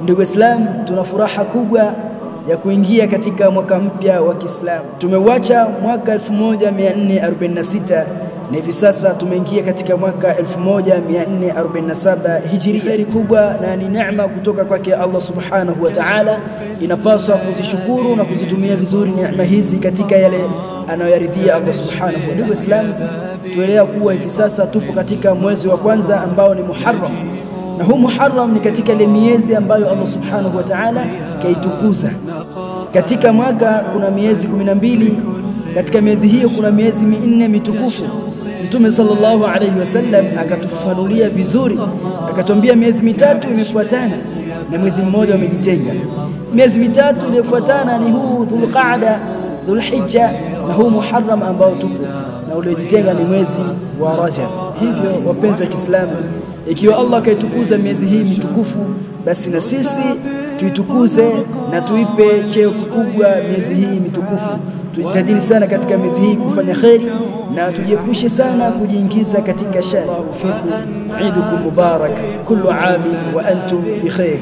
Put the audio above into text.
Ndugu Islam, tuna furaha kubwa ya kuingia katika mwaka mpya wa Kiislamu. Tumeuacha mwaka 1446 na hivi sasa tumeingia katika mwaka 1447 Hijri. Kheri kubwa na ni neema kutoka kwake Allah Subhanahu wa Ta'ala. Inapaswa kuzishukuru na kuzitumia vizuri neema hizi katika yale anayoyaridhia Allah Subhanahu wa Ta'ala. Ndugu Islam, tuelewa kuwa hivi sasa tupo katika mwezi wa kwanza ambao ni Muharram. Na huu Muharram ni katika ile miezi ambayo Allah Subhanahu wa Ta'ala kaitukuza. Katika mwaka kuna miezi 12, katika miezi hiyo kuna miezi 4 mitukufu. Mtume sallallahu alayhi wasallam akatufanulia vizuri, akatuambia miezi 3 imefuatana na mwezi mmoja umejitenga. Miezi 3 iliyofuatana ni huu Dhulqa'da, Dhulhijja na huu Muharram ambao tupo, na uliojitenga ni mwezi wa Rajab. Hivyo wapenzi wa Kiislamu, ikiwa Allah kaitukuza miezi hii mitukufu, basi na sisi tuitukuze na tuipe cheo kikubwa miezi hii mitukufu. Tujitahidi sana katika miezi hii kufanya khairi na tujiepushe sana kujiingiza katika shari. Fiku Eidukum Mubarak, kullu aami wa antum bi khair.